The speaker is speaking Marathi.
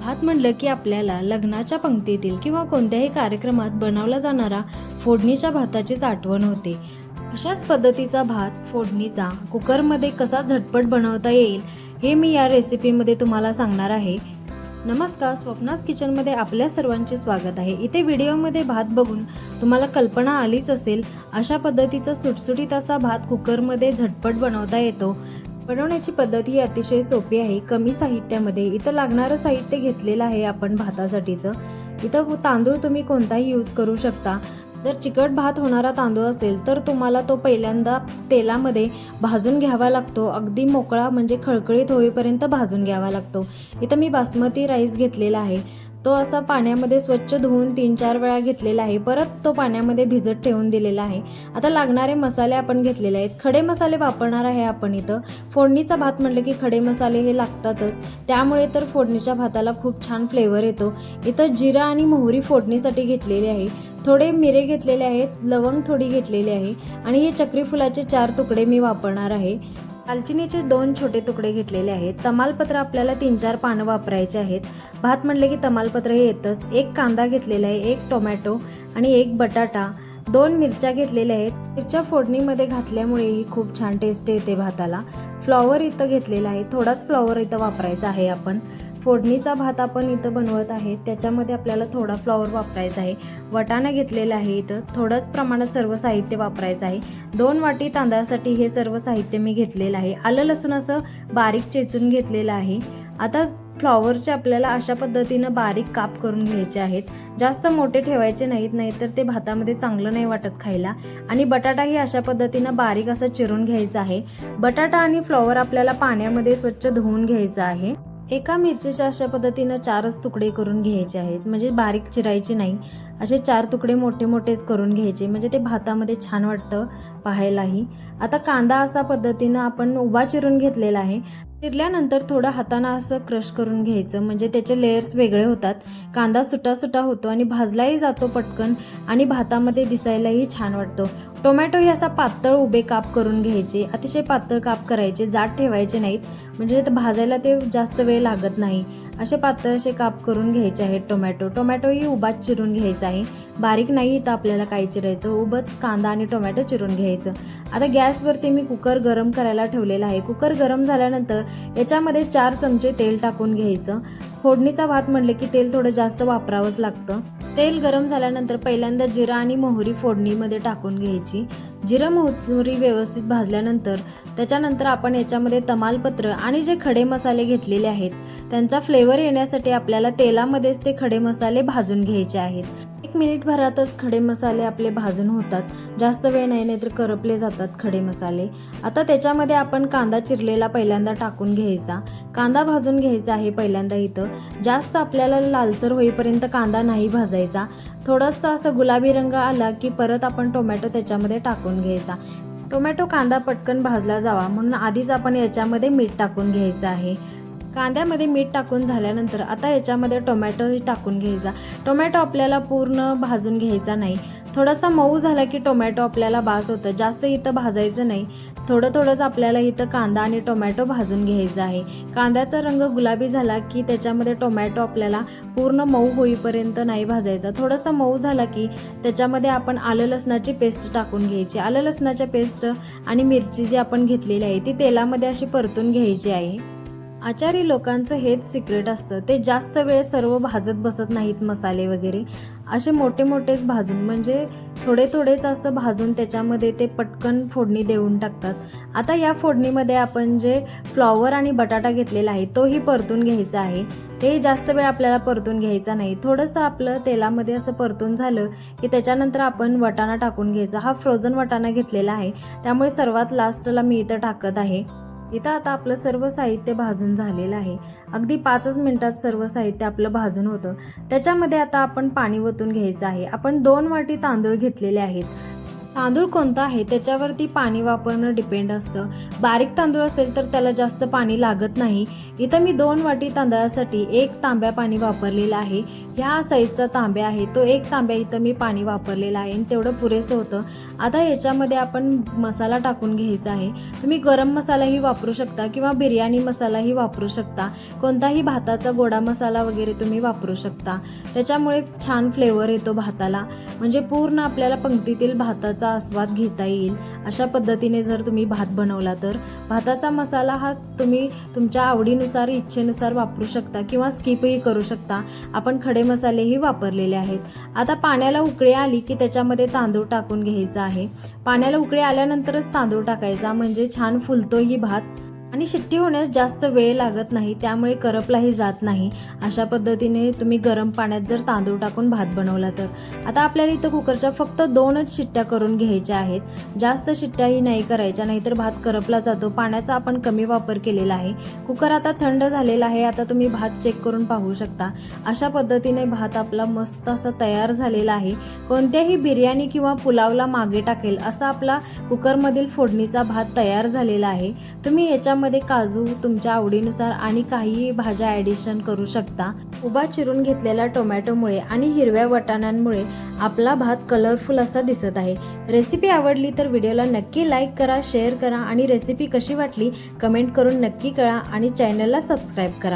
भात म्हणलं की आपल्याला लग्नाच्या पंक्तीतील किंवा कोणत्याही कार्यक्रमात बनवला जाणारा फोडणीच्या भाताचीच आठवण होते। अशाच पद्धतीचा भात फोडणीचा कुकरमध्ये कसा झटपट बनवता येईल हे मी या रेसिपीमध्ये तुम्हाला सांगणार आहे। नमस्कार, स्वप्नास किचनमध्ये आपल्या सर्वांचे स्वागत आहे। इथे व्हिडिओमध्ये भात बघून तुम्हाला कल्पना आलीच असेल, अशा पद्धतीचा सुटसुटीत असा भात कुकरमध्ये झटपट बनवता येतो। बनवण्याची पद्धत ही अतिशय सोपी आहे, कमी साहित्यामध्ये। इथं लागणारं साहित्य घेतलेलं आहे आपण भातासाठीचं। इथं तांदूळ तुम्ही कोणताही यूज करू शकता। जर चिकट भात होणारा तांदूळ असेल तर तुम्हाला तो पहिल्यांदा तेलामध्ये भाजून घ्यावा लागतो, अगदी मोकळा म्हणजे खळखळीत होईपर्यंत भाजून घ्यावा लागतो। इथं मी बासमती राईस घेतलेला आहे, तो असा पाण्यामध्ये स्वच्छ धुवून 3-4 वेळा घेतलेला आहे, परत तो पाण्यामध्ये भिजत ठेवून दिलेला आहे। आता लागणारे मसाले आपण घेतलेले आहेत, खडे मसाले वापरणार आहे आपण। इथं फोडणीचा भात म्हटलं की खडे मसाले हे लागतातच, त्यामुळे तर फोडणीच्या भाताला खूप छान फ्लेवर येतो। इथं जिरा आणि मोहरी फोडणीसाठी घेतलेली आहे, थोडे मिरे घेतलेले आहेत, लवंग थोडी घेतलेली आहे आणि हे चक्री फुलाचे 4 तुकडे मी वापरणार आहे। दालचिनीचे 2 छोटे तुकडे घेतलेले आहेत। तमालपत्र आपल्याला 3-4 पानं वापरायचे आहेत। भात म्हटले की तमालपत्र हे येतच। 1 कांदा घेतलेला आहे, 1 टोमॅटो आणि 1 बटाटा, 2 मिरच्या घेतलेल्या आहेत। मिरच्या फोडणीमध्ये घातल्यामुळे ही खूप छान टेस्ट येते भाताला। फ्लॉवर इथं घेतलेला आहे, थोडाच फ्लॉवर इथं वापरायचा आहे आपण। फोडणीचा भात आपण इथं बनवत आहे, त्याच्यामध्ये आपल्याला थोडा फ्लॉवर वापरायचा आहे। वाटाणा घेतलेला आहे, इथं थोडंच प्रमाणात सर्व साहित्य वापरायचं आहे। 2 वाटी तांदळासाठी हे सर्व साहित्य मी घेतलेलं आहे। आलं लसूण असं बारीक चेचून घेतलेलं आहे। आता फ्लॉवरचे आपल्याला अशा पद्धतीनं बारीक काप करून घ्यायचे आहेत, जास्त मोठे ठेवायचे नाहीत, नाहीतर ते भातामध्ये चांगलं नाही वाटत खायला। आणि बटाटाही अशा पद्धतीनं बारीक असं चिरून घ्यायचा आहे। बटाटा आणि फ्लॉवर आपल्याला पाण्यामध्ये स्वच्छ धुवून घ्यायचं आहे। एका मिरचीचे अशा पद्धतीनं 4च तुकडे करून घ्यायचे आहेत, म्हणजे बारीक चिरायचे नाही, असे 4 तुकडे मोठे मोठेच करून घ्यायचे, म्हणजे ते भातामध्ये छान वाटतं पाहायलाही। आता कांदा असा पद्धतीनं आपण उभा चिरून घेतलेला आहे। चिरल्यानंतर थोडं हाताने असं क्रश करून घ्यायचं, म्हणजे त्याचे लेयर्स वेगळे होतात, कांदा सुटा होतो आणि भाजलाही जातो पटकन आणि भातामध्ये दिसायलाही छान वाटतो। टोमॅटो हे असा पातळ उभे काप करून घ्यायचे, अतिशय पातळ काप करायचे, जाड ठेवायचे नाहीत, म्हणजे भाजायला ते जास्त वेळ लागत नाही। असे पातळ असे काप करून घ्यायचे आहेत। टोमॅटोही उभाच चिरून घ्यायचा आहे, बारीक नाही इथं आपल्याला काही चिरायचं, उभंच कांदा आणि टोमॅटो चिरून घ्यायचं। आता गॅसवरती मी कुकर गरम करायला ठेवलेला आहे। कुकर गरम झाल्यानंतर याच्यामध्ये 4 चमचे तेल टाकून घ्यायचं। फोडणीचा भात म्हटलं की तेल थोडं जास्त वापरावंच लागतं। तेल गरम झाल्यानंतर पहिल्यांदा जिरा आणि मोहरी फोडणीमध्ये टाकून घ्यायची। जिरा मोहरी व्यवस्थित भाजल्यानंतर त्याच्यानंतर आपण याच्यामध्ये तमालपत्र आणि जे खडे मसाले घेतलेले आहेत त्यांचा फ्लेवर येण्यासाठी आपल्याला तेलामध्येच ते खडे मसाले भाजून घ्यायचे आहेत। 1 मिनिटभरातच खडे मसाले आपले भाजून होतात, जास्त वेळ नाही, नाहीतर करपले जातात खडे मसाले। आता त्याच्यामध्ये आपण कांदा चिरलेला पहिल्यांदा टाकून घ्यायचा, कांदा भाजून घ्यायचा आहे पहिल्यांदा। इथं जास्त आपल्याला लालसर होईपर्यंत कांदा नाही भाजायचा, थोडासा असं गुलाबी रंग आला की परत आपण टोमॅटो त्याच्यामध्ये टाकून घ्यायचा। टोमॅटो कांदा पटकन भाजला जावा म्हणून आधीच आपण याच्यामध्ये मीठ टाकून घ्यायचं आहे। कांद्यामध्ये मीठ टाकून झाल्यानंतर आता याच्यामध्ये टोमॅटोही टाकून घ्यायचा। टोमॅटो आपल्याला पूर्ण भाजून घ्यायचा नाही, थोडासा मऊ झाला की टोमॅटो आपल्याला बास होतं, जास्त इथं भाजायचं नाही, थोडंच आपल्याला इथं कांदा आणि टोमॅटो भाजून घ्यायचा आहे। कांद्याचा रंग गुलाबी झाला की त्याच्यामध्ये टोमॅटो आपल्याला पूर्ण मऊ होईपर्यंत नाही भाजायचा, थोडासा मऊ झाला की त्याच्यामध्ये आपण आलं लसणाची पेस्ट टाकून घ्यायची। आलं लसणाच्या पेस्ट आणि मिरची जी आपण घेतलेली आहे ती तेलामध्ये अशी परतून घ्यायची आहे। आचारी लोकांचं हेच सिक्रेट असतं, ते जास्त वेळ सर्व भाजत बसत नाहीत मसाले वगैरे, असे मोठेच भाजून, म्हणजे थोडेच असं भाजून त्याच्यामध्ये ते पटकन फोडणी देऊन टाकतात। आता या फोडणीमध्ये आपण जे फ्लॉवर आणि बटाटा घेतलेला आहे तोही परतून घ्यायचा आहे। ते जास्त वेळ आपल्याला परतून घ्यायचा नाही, थोडंसं आपलं तेलामध्ये असं परतून झालं की त्याच्यानंतर आपण वाटाणा टाकून घ्यायचा। हा फ्रोझन वाटाणा घेतलेला आहे, त्यामुळे सर्वात लास्टला मी इथं टाकत आहे। इथं आता आपलं सर्व साहित्य भाजून झालेलं आहे, अगदी 5च मिनिटात सर्व साहित्य आपलं भाजून होतं। त्याच्यामध्ये आता आपण पाणी ओतून घ्यायचं आहे। आपण 2 वाटी तांदूळ घेतलेले आहेत, तांदूळ कोणता आहे त्याच्यावरती पाणी वापरणं डिपेंड असतं। बारीक तांदूळ असेल तर त्याला जास्त पाणी लागत नाही। इथं मी 2 वाटी तांदळासाठी 1 तांब्या पाणी वापरलेलं आहे। ह्या साईजचा तांब्या आहे, तो एक तांब्या इथं मी पाणी वापरलेलं आहे आणि तेवढं पुरेसं होतं. आता याच्यामध्ये आपण मसाला टाकून घ्यायचा आहे. तुम्ही गरम मसालाही वापरू शकता किंवा बिर्याणी मसालाही वापरू शकता. कोणताही भाताचा गोडा मसाला वगैरे तुम्ही वापरू शकता. त्याच्यामुळे छान फ्लेवर येतो भाताला, म्हणजे पूर्ण आपल्याला पंक्तीतील भाताचा आस्वाद घेता येईल. अशा पद्धतीने जर तुम्ही भात बनवला तर भाताचा मसाला हा तुम्ही तुमच्या आवडीनुसार इच्छेनुसार वापरू शकता किंवा स्किपही करू शकता. आपण खडे मसालेही वापरलेले आहेत. आता पाण्याला उकळी आली की त्याच्यामध्ये तांदूळ टाकून घ्यायचा आहे. पाण्याला उकळी आल्यानंतरच तांदूळ टाकायचा, म्हणजे छान फुलतोही भात आणि शिट्टी होण्यास जास्त वेळ लागत नाही, त्यामुळे करपलाही जात नाही. अशा पद्धतीने तुम्ही गरम पाण्यात जर तांदूळ टाकून भात बनवला तर. आता आपल्याला इथं कुकरच्या फक्त 2च शिट्ट्या करून घ्यायच्या आहेत. जास्त शिट्ट्याही नाही करायच्या, नाहीतर भात करपला जातो. पाण्याचा आपण कमी वापर केलेला आहे. कुकर आता थंड झालेला आहे. आता तुम्ही भात चेक करून पाहू शकता. अशा पद्धतीने भात आपला मस्त असा तयार झालेला आहे. कोणत्याही बिर्याणी किंवा पुलावला मागे टाकेल असा आपला कुकरमधील फोडणीचा भात तयार झालेला आहे. तुम्ही याच्यामध्ये काजू तुमच्या आवडीनुसार आणि काही भाज्या ॲडिशन करू शकता. उभा चिरून घेतलेल्या टोमॅटोमुळे आणि हिरव्या वाटाण्यांमुळे आपला भात कलरफुल असा दिसत आहे. रेसिपी आवडली तर व्हिडिओला नक्की लाईक करा, शेअर करा आणि रेसिपी कशी वाटली कमेंट करून नक्की कळवा आणि चॅनलला सबस्क्राईब करा.